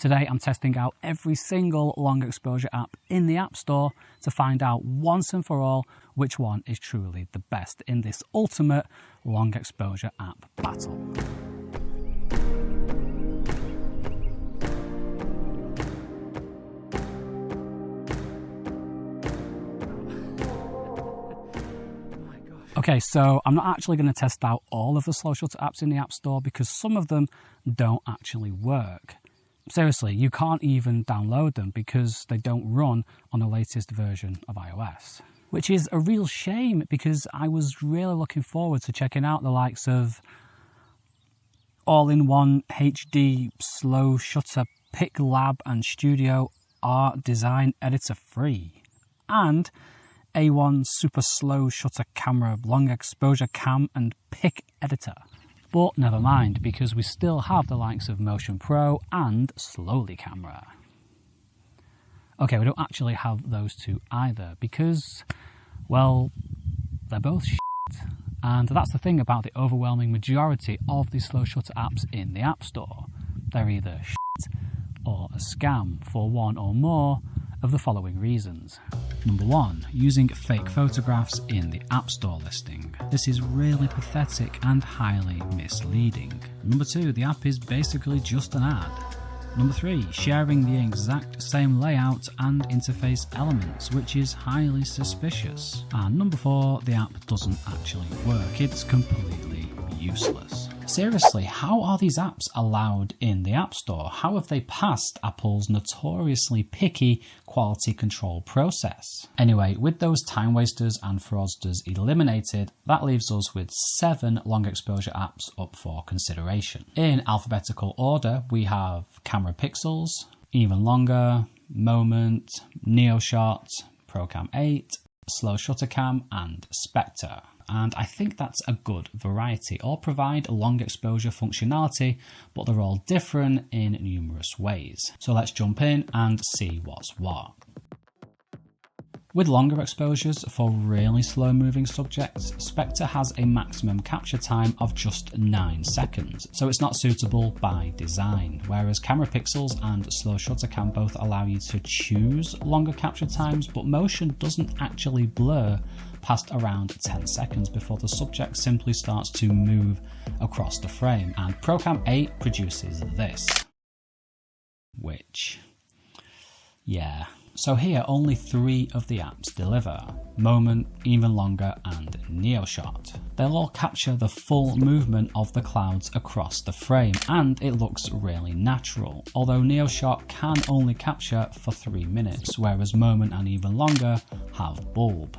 Today I'm testing out every single long exposure app in the App Store to find out once and for all which one is truly the best in this ultimate long exposure app battle. Okay, so I'm not actually going to test out all of the slow shutter apps in the App Store because some of them don't actually work. Seriously, you can't even download them because they don't run on the latest version of iOS. Which is a real shame because I was really looking forward to checking out the likes of all-in-one HD slow shutter Pic Lab and Studio Art Design Editor free, and A1 super slow shutter camera, long exposure cam and pic editor. But never mind, because we still have the likes of Motion Pro and Slowly camera. Okay, we don't actually have those two either because, well, they're both shit. And that's the thing about the overwhelming majority of the slow shutter apps in the App Store. They're either shit or a scam for one or more of the following reasons. Number one, using fake photographs in the App Store listing. This is really pathetic and highly misleading. Number two, the app is basically just an ad. Number three, sharing the exact same layout and interface elements, which is highly suspicious. And number four, the app doesn't actually work. It's completely useless. Seriously, how are these apps allowed in the App Store? How have they passed Apple's notoriously picky quality control process? Anyway, with those time wasters and fraudsters eliminated, that leaves us with 7 long exposure apps up for consideration. In alphabetical order, we have Camera Pixels, Even Longer, Moment, NeoShot, ProCam 8, Slow Shutter Cam, and Spectre. And I think that's a good variety. All provide long exposure functionality, but they're all different in numerous ways. So let's jump in and see what's what. With longer exposures for really slow moving subjects, Spectre has a maximum capture time of just 9 seconds, so it's not suitable by design, whereas Camera Pixels and Slow Shutter Cam both allow you to choose longer capture times, but motion doesn't actually blur past around 10 seconds before the subject simply starts to move across the frame, and ProCam 8 produces this. Which, yeah. So here only 3 of the apps deliver: Moment, Even Longer and NeoShot. They'll all capture the full movement of the clouds across the frame and it looks really natural, although NeoShot can only capture for 3 minutes, whereas Moment and Even Longer have bulb.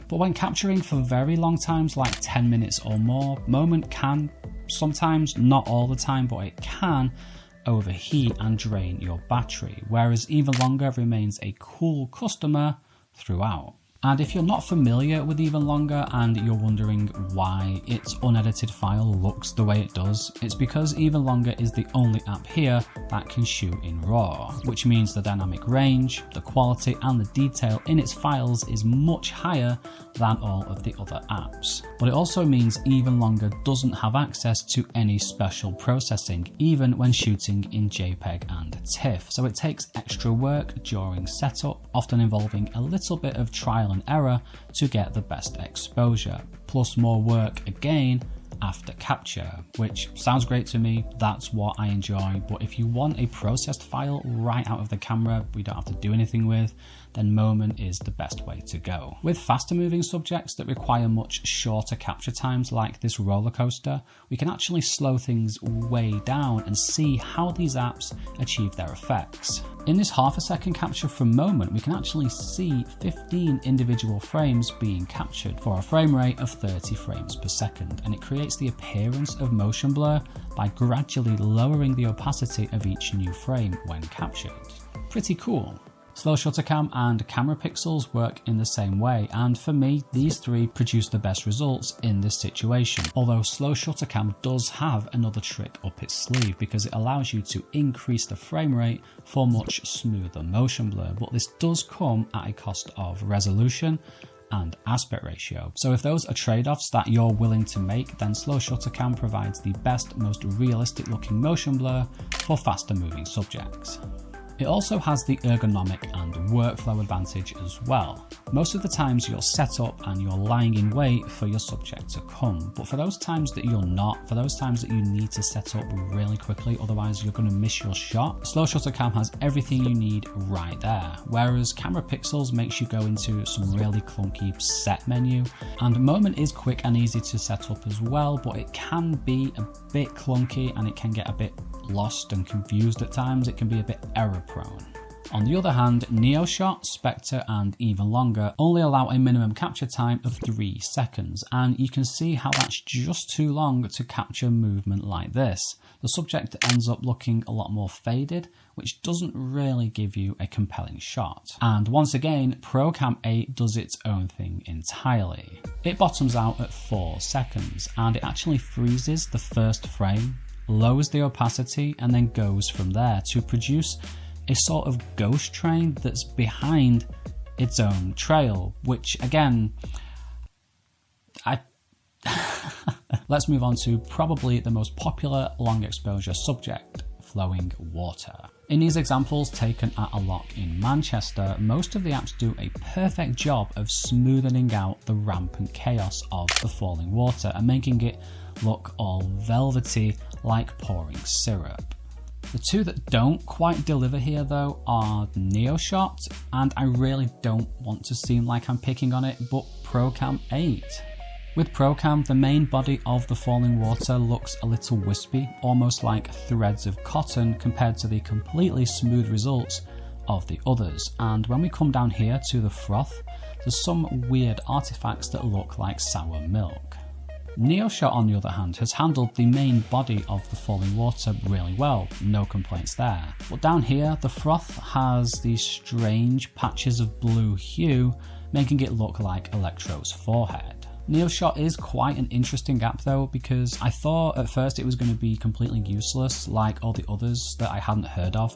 But when capturing for very long times like 10 minutes or more, Moment can sometimes, not all the time, but it can overheat and drain your battery, whereas Even Longer remains a cool customer throughout. And if you're not familiar with Even Longer and you're wondering why its unedited file looks the way it does, it's because Even Longer is the only app here that can shoot in RAW, which means the dynamic range, the quality and the detail in its files is much higher than all of the other apps. But it also means Even Longer doesn't have access to any special processing, even when shooting in JPEG and TIFF, so it takes extra work during setup, often involving a little bit of trial and error to get the best exposure, plus more work again after capture, which sounds great to me, that's what I enjoy. But if you want a processed file right out of the camera we don't have to do anything with, then Moment is the best way to go. With faster moving subjects that require much shorter capture times like this roller coaster, we can actually slow things way down and see how these apps achieve their effects. In this half-a-second capture from Moment, we can actually see 15 individual frames being captured for a frame rate of 30 frames per second, and it creates the appearance of motion blur by gradually lowering the opacity of each new frame when captured. Pretty cool. Slow Shutter Cam and Camera Pixels work in the same way, and for me, these 3 produce the best results in this situation. Although Slow Shutter Cam does have another trick up its sleeve because it allows you to increase the frame rate for much smoother motion blur, but this does come at a cost of resolution and aspect ratio. So if those are trade-offs that you're willing to make, then slow shutter cam provides the best, most realistic looking motion blur for faster moving subjects. It also has the ergonomic and workflow advantage as well. Most of the times you're set up and you're lying in wait for your subject to come, but for those times that you're not, for those times that you need to set up really quickly, otherwise you're going to miss your shot, slow shutter cam has everything you need right there, whereas camera pixels makes you go into some really clunky set menu, and moment is quick and easy to set up as well, but it can be a bit clunky and it can get a bit lost and confused at times. It can be a bit error prone. On the other hand, NeoShot, Spectre and even longer only allow a minimum capture time of 3 seconds, and you can see how that's just too long to capture movement like this. The subject ends up looking a lot more faded, which doesn't really give you a compelling shot. And once again, ProCam 8 does its own thing entirely. It bottoms out at 4 seconds, and it actually freezes the first frame, lowers the opacity, and then goes from there to produce a sort of ghost train that's behind its own trail, which again, let's move on to probably the most popular long exposure subject, flowing water. In these examples taken at a lock in Manchester, most of the apps do a perfect job of smoothing out the rampant chaos of the falling water and making it look all velvety like pouring syrup. The two that don't quite deliver here though are NeoShot, and I really don't want to seem like I'm picking on it, but ProCam 8. With ProCam, the main body of the falling water looks a little wispy, almost like threads of cotton compared to the completely smooth results of the others. And when we come down here to the froth, there's some weird artifacts that look like sour milk. NeoShot, on the other hand, has handled the main body of the falling water really well, no complaints there. But down here, the froth has these strange patches of blue hue, making it look like Electro's forehead. NeoShot is quite an interesting app though, because I thought at first it was going to be completely useless like all the others that I hadn't heard of,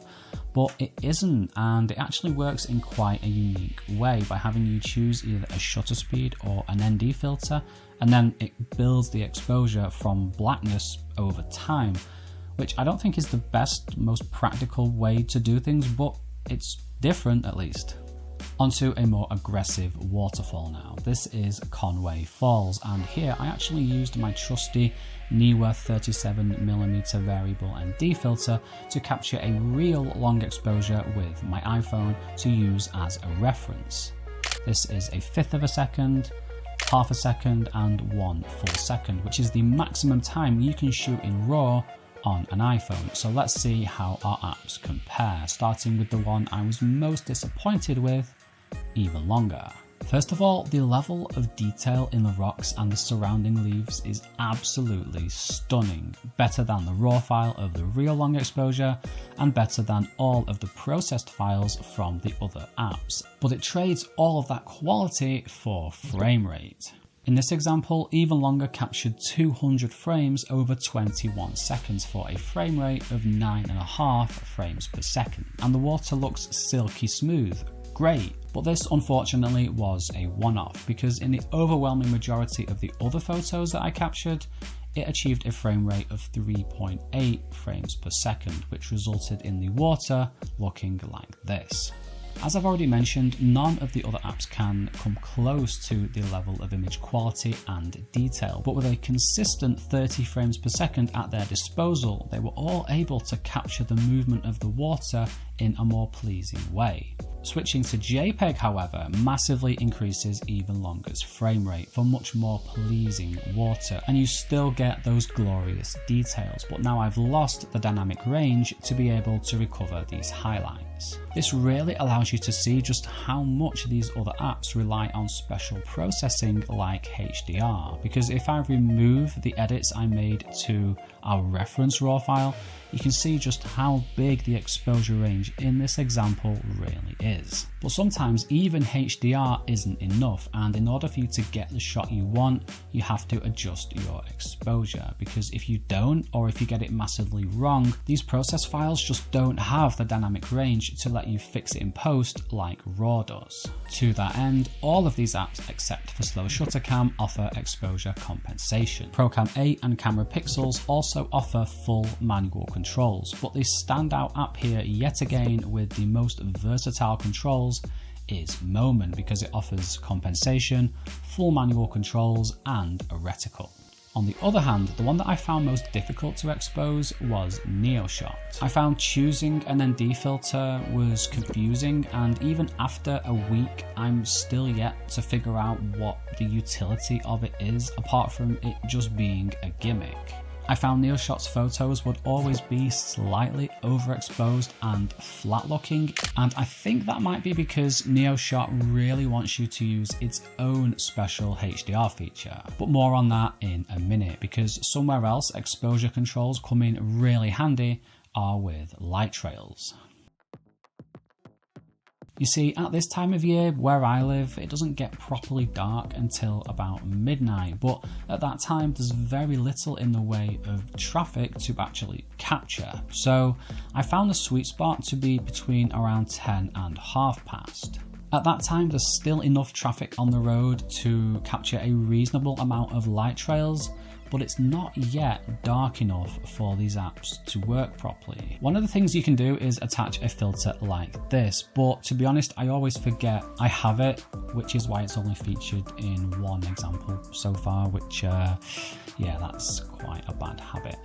but it isn't, and it actually works in quite a unique way by having you choose either a shutter speed or an ND filter, and then it builds the exposure from blackness over time, which I don't think is the best, most practical way to do things, but it's different at least. Onto a more aggressive waterfall now. This is Conway Falls, and here I actually used my trusty Neewer 37mm variable ND filter to capture a real long exposure with my iPhone to use as a reference. This is 1/5 of a second, 1/2 a second, and 1 full second, which is the maximum time you can shoot in RAW on an iPhone. So let's see how our apps compare, starting with the one I was most disappointed with, even longer. First of all, the level of detail in the rocks and the surrounding leaves is absolutely stunning, better than the raw file of the real long exposure and better than all of the processed files from the other apps, but it trades all of that quality for frame rate. In this example, Even Longer captured 200 frames over 21 seconds for a frame rate of 9.5 frames per second, and the water looks silky smooth. Great, but this unfortunately was a one-off, because in the overwhelming majority of the other photos that I captured, it achieved a frame rate of 3.8 frames per second, which resulted in the water looking like this. As I've already mentioned, none of the other apps can come close to the level of image quality and detail, but with a consistent 30 frames per second at their disposal, they were all able to capture the movement of the water in a more pleasing way. Switching to JPEG, however, massively increases Even Longer's frame rate for much more pleasing water, and you still get those glorious details, but now I've lost the dynamic range to be able to recover these highlights. This really allows you to see just how much these other apps rely on special processing like HDR, because if I remove the edits I made to our reference RAW file, you can see just how big the exposure range in this example really is. But sometimes even HDR isn't enough, and in order for you to get the shot you want, you have to adjust your exposure, because if you don't, or if you get it massively wrong, these process files just don't have the dynamic range switch to let you fix it in post like RAW does. To that end, all of these apps except for Slow Shutter Cam offer exposure compensation. ProCam 8 and Camera Pixels also offer full manual controls, but the standout app here yet again with the most versatile controls is Moment, because it offers compensation, full manual controls and a reticle. On the other hand, the one that I found most difficult to expose was NeoShot. I found choosing an ND filter was confusing, and even after a week, I'm still yet to figure out what the utility of it is, apart from it just being a gimmick. I found NeoShot's photos would always be slightly overexposed and flat looking, and I think that might be because NeoShot really wants you to use its own special HDR feature. But more on that in a minute, because somewhere else exposure controls come in really handy are with light trails. You see, at this time of year where I live, it doesn't get properly dark until about midnight, but at that time there's very little in the way of traffic to actually capture. So I found the sweet spot to be between around 10 and half past. At that time there's still enough traffic on the road to capture a reasonable amount of light trails, but it's not yet dark enough for these apps to work properly. One of the things you can do is attach a filter like this, but to be honest, I always forget I have it, which is why it's only featured in one example so far, which, yeah, that's quite a bad habit.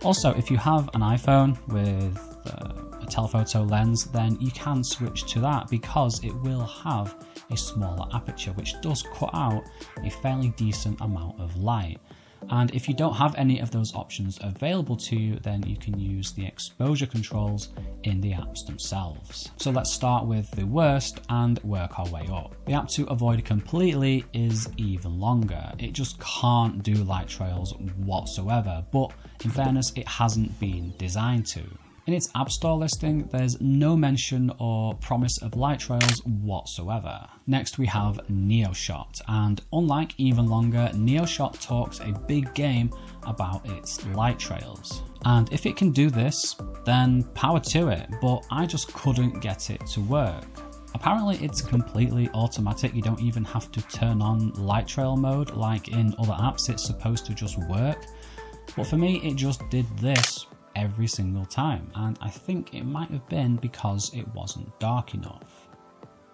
Also, if you have an iPhone with a telephoto lens, then you can switch to that because it will have a smaller aperture, which does cut out a fairly decent amount of light. And if you don't have any of those options available to you, then you can use the exposure controls in the apps themselves. So let's start with the worst and work our way up. The app to avoid completely is even longer. It just can't do light trails whatsoever, but in fairness, it hasn't been designed to. In its App Store listing, there's no mention or promise of light trails whatsoever. Next we have NeoShot, and unlike Even Longer, NeoShot talks a big game about its light trails. And if it can do this, then power to it, but I just couldn't get it to work. Apparently it's completely automatic, you don't even have to turn on light trail mode like in other apps, it's supposed to just work. But for me, it just did this every single time, and I think it might have been because it wasn't dark enough.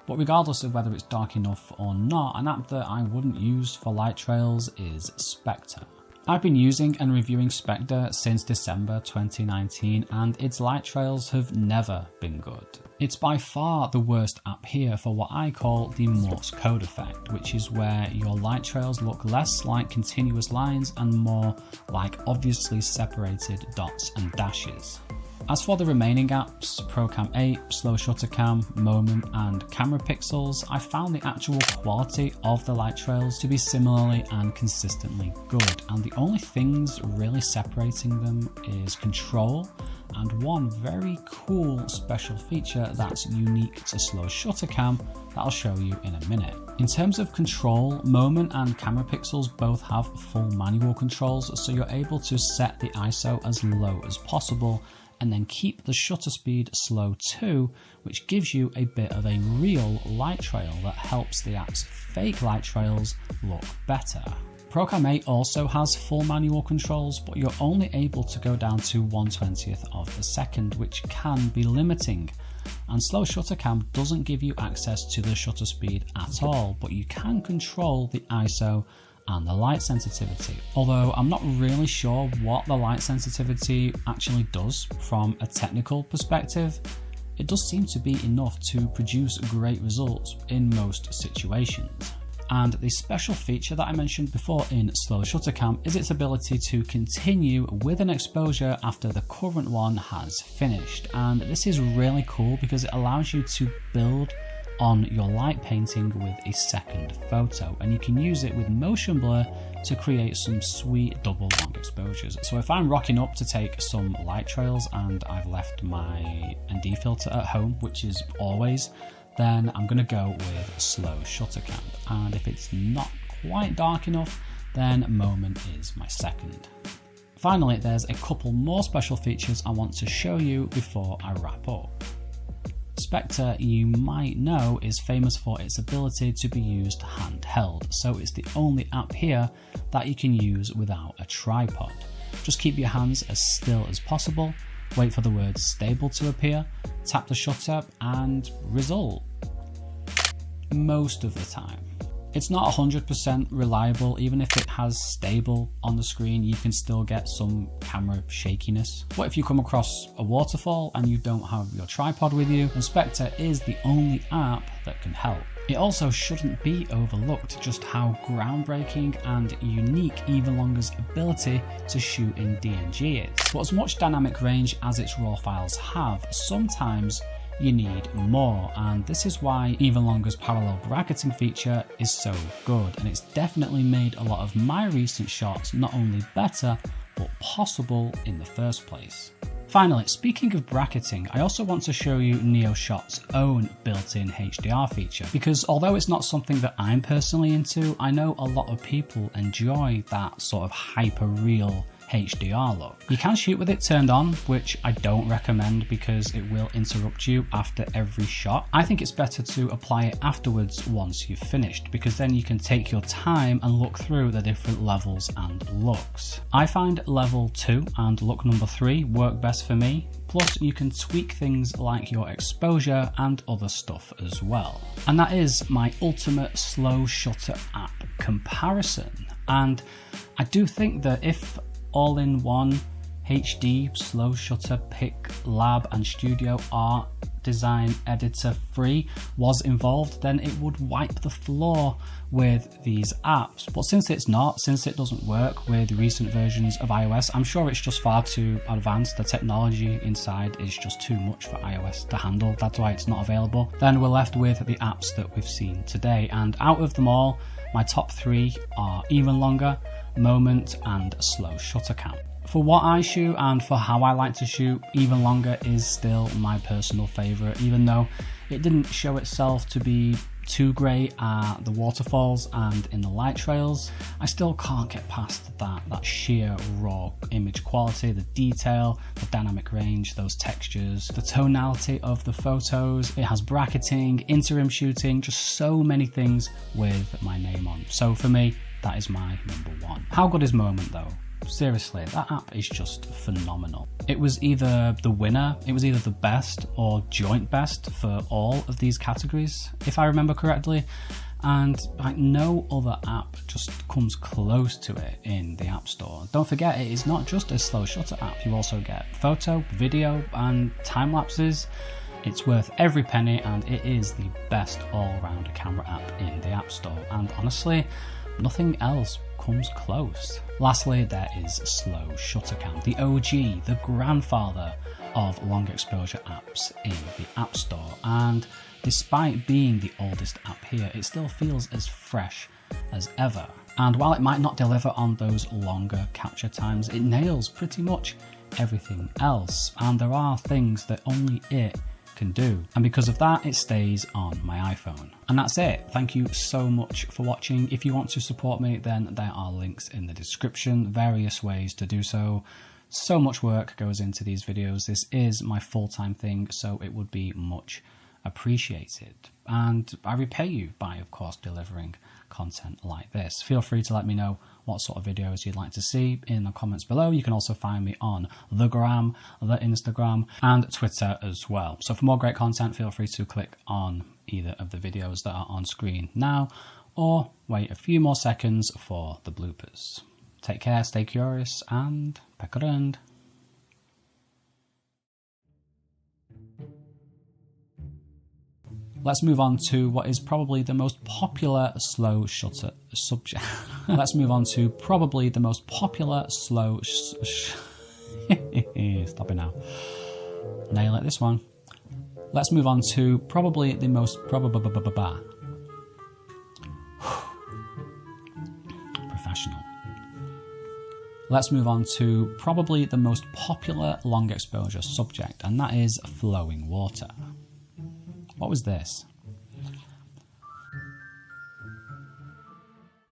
But regardless of whether it's dark enough or not, an app that I wouldn't use for light trails is Spectre. I've been using and reviewing Spectre since December 2019, and its light trails have never been good. It's by far the worst app here for what I call the Morse code effect, which is where your light trails look less like continuous lines and more like obviously separated dots and dashes. As for the remaining apps, ProCam 8, Slow Shutter Cam, Moment and Camera Pixels, I found the actual quality of the light trails to be similarly and consistently good, and the only things really separating them is control and one very cool special feature that's unique to Slow Shutter Cam that I'll show you in a minute. In terms of control, Moment and Camera Pixels both have full manual controls, so you're able to set the ISO as low as possible and then keep the shutter speed slow too, which gives you a bit of a real light trail that helps the app's fake light trails look better. ProCam 8 also has full manual controls, but you're only able to go down to 1/20th of a second, which can be limiting. And Slow Shutter Cam doesn't give you access to the shutter speed at all, but you can control the ISO and the light sensitivity. Although I'm not really sure what the light sensitivity actually does from a technical perspective, it does seem to be enough to produce great results in most situations. And the special feature that I mentioned before in Slow Shutter Cam is its ability to continue with an exposure after the current one has finished. And this is really cool because it allows you to build on your light painting with a second photo, and you can use it with motion blur to create some sweet double long exposures. So if I'm rocking up to take some light trails and I've left my ND filter at home, which is always, then I'm going to go with Slow Shutter Cam, and if it's not quite dark enough, then Moment is my second. Finally, there's a couple more special features I want to show you before I wrap up. Spectre, you might know, is famous for its ability to be used handheld, so it's the only app here that you can use without a tripod. Just keep your hands as still as possible, wait for the word stable to appear, tap the shutter, and result. Most of the time. It's not 100% reliable. Even if it has stable on the screen, you can still get some camera shakiness. What if you come across a waterfall and you don't have your tripod with you? And Spectre is the only app that can help. It also shouldn't be overlooked just how groundbreaking and unique Even Longer's ability to shoot in DNG is. But as much dynamic range as its RAW files have, sometimes you need more, and this is why Even Longer's parallel bracketing feature is so good, and it's definitely made a lot of my recent shots not only better, but possible in the first place. Finally, speaking of bracketing, I also want to show you NeoShot's own built-in HDR feature, because although it's not something that I'm personally into, I know a lot of people enjoy that sort of hyper-real HDR look. You can shoot with it turned on, which I don't recommend because it will interrupt you after every shot. I think it's better to apply it afterwards once you've finished, because then you can take your time and look through the different levels and looks. I find level 2 and look number 3 work best for me. Plus you can tweak things like your exposure and other stuff as well. And that is my ultimate slow shutter app comparison. And I do think that if all-in-one HD slow shutter pick lab and studio art design editor free was involved, then it would wipe the floor with these apps. But since it's not, since it doesn't work with recent versions of iOS, I'm sure it's just far too advanced. The technology inside is just too much for iOS to handle. That's why it's not available. Then we're left with the apps that we've seen today, and out of them all, my top 3 are Even Longer, Moment, and Slow Shutter Cam. For what I shoot and for how I like to shoot, Even Longer is still my personal favourite, even though it didn't show itself to be too great at the waterfalls and in the light trails. I still can't get past that sheer raw image quality, the detail, the dynamic range, those textures, the tonality of the photos. It has bracketing, interim shooting, just so many things with my name on. So for me, that is my number 1. How good is Moment though? Seriously, that app is just phenomenal. It was either the winner, it was either the best or joint best for all of these categories, if I remember correctly. And like no other app just comes close to it in the App Store. Don't forget, it is not just a slow shutter app. You also get photo, video, and time lapses. It's worth every penny, and it is the best all-round camera app in the App Store. And honestly, nothing else comes close. Lastly, there is Slow Shutter Cam, the OG, the grandfather of long exposure apps in the App Store. And despite being the oldest app here, it still feels as fresh as ever. And while it might not deliver on those longer capture times, it nails pretty much everything else. And there are things that only it can do, and because of that, it stays on my iPhone. And that's it. Thank you so much for watching. If you want to support me, then there are links in the description, various ways to do so. So much work goes into these videos. This is my full-time thing, so it would be much appreciated. And I repay you by, of course, delivering content like this. Feel free to let me know what sort of videos you'd like to see in the comments below. You can also find me on the Gram, the Instagram, and Twitter as well. So for more great content, feel free to click on either of the videos that are on screen now, or wait a few more seconds for the bloopers. Take care, stay curious, and peck around. Let's move on to what is probably the most popular slow shutter subject. Let's move on to probably the most popular slow stop it now. Nail it, this one. Let's move on to probably the most professional. Let's move on to probably the most popular long exposure subject, and that is flowing water. What was this?